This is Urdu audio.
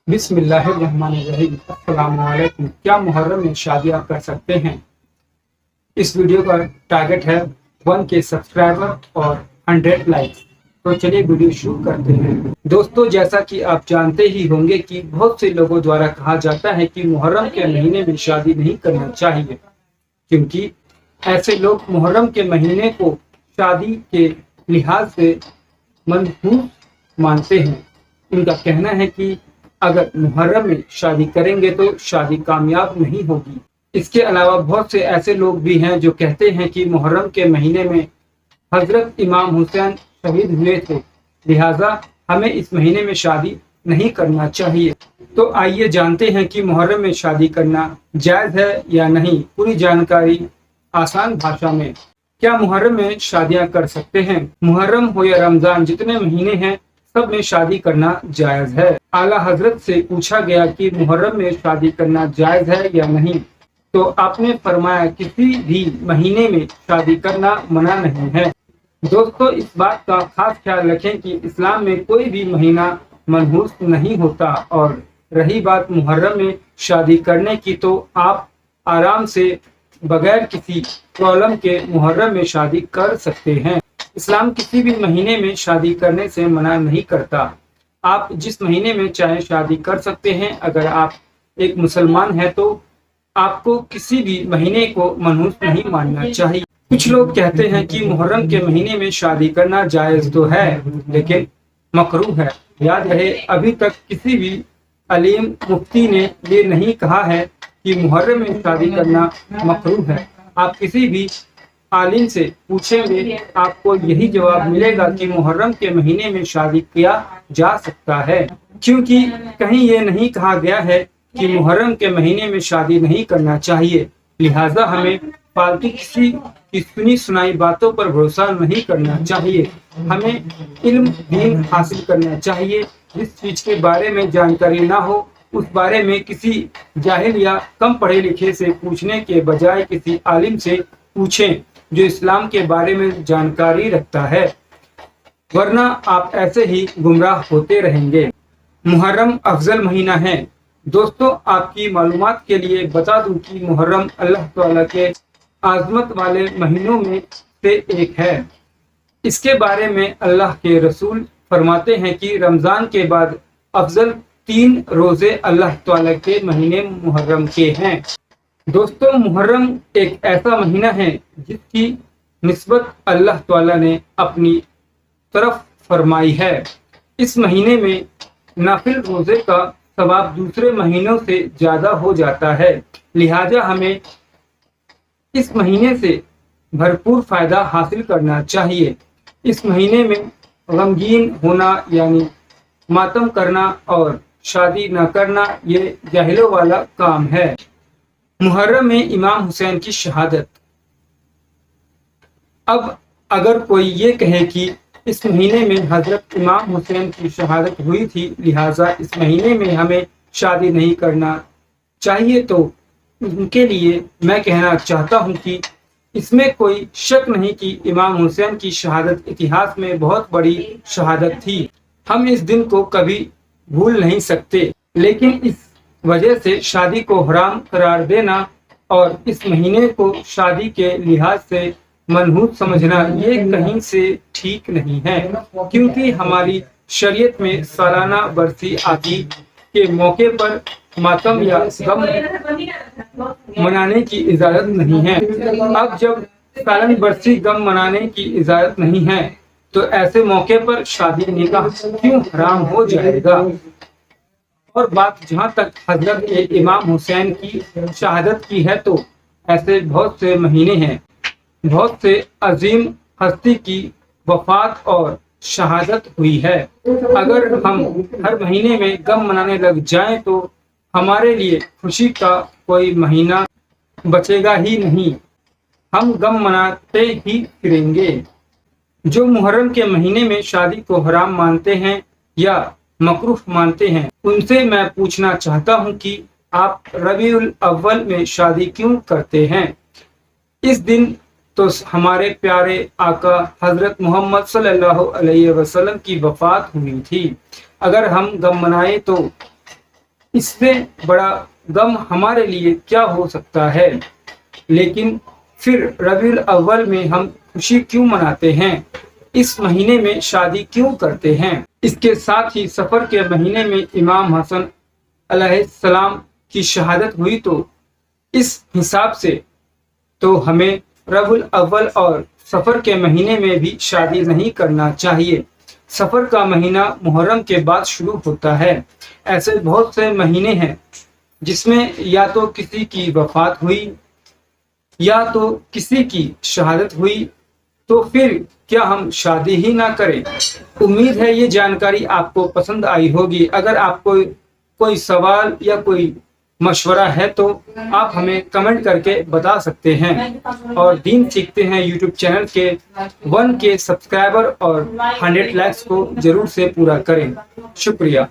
بسم اللہ الرحمن الرحیم۔ السلام علیکم۔ کیا محرم میں شادیاں کر سکتے ہیں؟ اس ویڈیو کا ٹارگٹ ہے 1K سبسکرائبر اور 100 لائکس۔ تو چلیے ویڈیو شروع کرتے ہیں۔ دوستو، جیسا کہ آپ جانتے ہی ہوں گے کہ بہت سے لوگوں دوارا کہا جاتا ہے کہ محرم کے مہینے میں شادی نہیں کرنا چاہیے، کیونکہ ایسے لوگ محرم کے مہینے کو شادی کے لحاظ سے منحوس مانتے ہیں۔ ان کا کہنا ہے کہ اگر محرم میں شادی کریں گے تو شادی کامیاب نہیں ہوگی۔ اس کے علاوہ بہت سے ایسے لوگ بھی ہیں جو کہتے ہیں کہ محرم کے مہینے میں حضرت امام حسین شہید ہوئے تھے، لہٰذا ہمیں اس مہینے میں شادی نہیں کرنا چاہیے۔ تو آئیے جانتے ہیں کہ محرم میں شادی کرنا جائز ہے یا نہیں۔ پوری جانکاری آسان بھاشا میں۔ کیا محرم میں شادیاں کر سکتے ہیں؟ محرم ہو یا رمضان، جتنے مہینے ہیں سب میں شادی کرنا جائز ہے۔ اعلیٰ حضرت سے پوچھا گیا کہ محرم میں شادی کرنا جائز ہے یا نہیں، تو آپ نے فرمایا کسی بھی مہینے میں شادی کرنا منع نہیں ہے۔ دوستو، اس بات کا خاص خیال رکھیں کہ اسلام میں کوئی بھی مہینہ منحوس نہیں ہوتا، اور رہی بات محرم میں شادی کرنے کی، تو آپ آرام سے بغیر کسی پرابلم کے محرم میں شادی کر سکتے ہیں۔ اسلام کسی بھی مہینے میں شادی کرنے سے منع نہیں کرتا۔ آپ جس مہینے میں چاہے شادی کر سکتے ہیں۔ اگر آپ ایک مسلمان ہیں تو آپ کو کسی بھی مہینے کو منحوس نہیں ماننا چاہیے۔ کچھ لوگ کہتے ہیں کہ محرم کے مہینے میں شادی کرنا جائز تو ہے لیکن مکروہ ہے۔ یاد رہے، ابھی تک کسی بھی علیم مفتی نے یہ نہیں کہا ہے کہ محرم میں شادی کرنا مکروہ ہے۔ آپ کسی بھی عالم سے پوچھیں گے، آپ کو یہی جواب ملے گا کہ محرم کے مہینے میں شادی کیا جا سکتا ہے، کیونکہ کہیں یہ نہیں کہا گیا ہے کہ محرم کے مہینے میں شادی نہیں کرنا چاہیے۔ لہٰذا ہمیں فالتو کسی کی سنی سنائی باتوں پر بھروسہ نہیں کرنا چاہیے۔ ہمیں علم دین حاصل کرنا چاہیے۔ جس چیز کے بارے میں جانکاری نہ ہو، اس بارے میں کسی جاہل یا کم پڑھے لکھے سے پوچھنے کے بجائے کسی عالم سے پوچھیں جو اسلام کے بارے میں جانکاری رکھتا ہے، ورنہ آپ ایسے ہی گمراہ ہوتے رہیں گے۔ محرم افضل مہینہ ہے۔ دوستو، آپ کی معلومات کے لیے بتا دوں کہ محرم اللہ تعالیٰ کے عظمت والے مہینوں میں سے ایک ہے۔ اس کے بارے میں اللہ کے رسول فرماتے ہیں کہ رمضان کے بعد افضل 3 روزے اللہ تعالیٰ کے مہینے محرم کے ہیں۔ دوستو، محرم ایک ایسا مہینہ ہے جس کی نسبت اللہ تعالیٰ نے اپنی طرف فرمائی ہے۔ اس مہینے میں نافل روزے کا ثواب دوسرے مہینوں سے زیادہ ہو جاتا ہے، لہٰذا ہمیں اس مہینے سے بھرپور فائدہ حاصل کرنا چاہیے۔ اس مہینے میں غمگین ہونا یعنی ماتم کرنا اور شادی نہ کرنا یہ جاہلوں والا کام ہے۔ محرم میں امام حسین کی شہادت۔ اب اگر کوئی یہ کہے کہ اس مہینے میں حضرت امام حسین کی شہادت ہوئی تھی، لہٰذا اس مہینے میں ہمیں شادی نہیں کرنا چاہیے، تو ان کے لیے میں کہنا چاہتا ہوں کہ اس میں کوئی شک نہیں کہ امام حسین کی شہادت اتہاس میں بہت بڑی شہادت تھی۔ ہم اس دن کو کبھی بھول نہیں سکتے، لیکن اس وجہ سے شادی کو حرام قرار دینا اور اس مہینے کو شادی کے لحاظ سے منحوس سمجھنا یہ کہیں سے ٹھیک نہیں ہے، کیونکہ ہماری شریعت میں سالانہ برسی آتی کے موقع پر ماتم یا غم منانے کی اجازت نہیں ہے۔ اب جب سالانہ برسی غم منانے کی اجازت نہیں ہے تو ایسے موقع پر شادی نکاح کیوں حرام ہو جائے گا؟ اور بات جہاں تک حضرت امام حسین کی شہادت کی ہے، تو ایسے بہت سے مہینے ہیں، بہت سے عظیم ہستی کی وفات اور شہادت ہوئی ہے۔ اگر ہم ہر مہینے میں غم منانے لگ جائیں تو ہمارے لیے خوشی کا کوئی مہینہ بچے گا ہی نہیں، ہم غم مناتے ہی پھریں گے۔ جو محرم کے مہینے میں شادی کو حرام مانتے ہیں یا مکروہ مانتے ہیں، ان سے میں پوچھنا چاہتا ہوں کہ آپ ربیع الاول میں شادی کیوں کرتے ہیں؟ اس دن تو ہمارے پیارے آقا حضرت محمد صلی اللہ علیہ وسلم کی وفات ہوئی تھی۔ اگر ہم غم منائیں تو اس سے بڑا غم ہمارے لیے کیا ہو سکتا ہے؟ لیکن پھر ربیع الاول میں ہم خوشی کیوں مناتے ہیں؟ اس مہینے میں شادی کیوں کرتے ہیں؟ اس کے ساتھ ہی سفر کے مہینے میں امام حسن علیہ السلام کی شہادت ہوئی، تو اس حساب سے تو ہمیں ربیع الاول اور سفر کے مہینے میں بھی شادی نہیں کرنا چاہیے۔ سفر کا مہینہ محرم کے بعد شروع ہوتا ہے۔ ایسے بہت سے مہینے ہیں جس میں یا تو کسی کی وفات ہوئی یا تو کسی کی شہادت ہوئی، تو پھر کیا ہم شادی ہی نہ کریں؟ امید ہے یہ جانکاری آپ کو پسند آئی ہوگی۔ اگر آپ کو کوئی سوال یا کوئی مشورہ ہے تو آپ ہمیں کمنٹ کر کے بتا سکتے ہیں، اور دین سیکھتے ہیں یوٹیوب چینل کے 1K سبسکرائبر اور 100 لائکس کو ضرور سے پورا کریں۔ شکریہ۔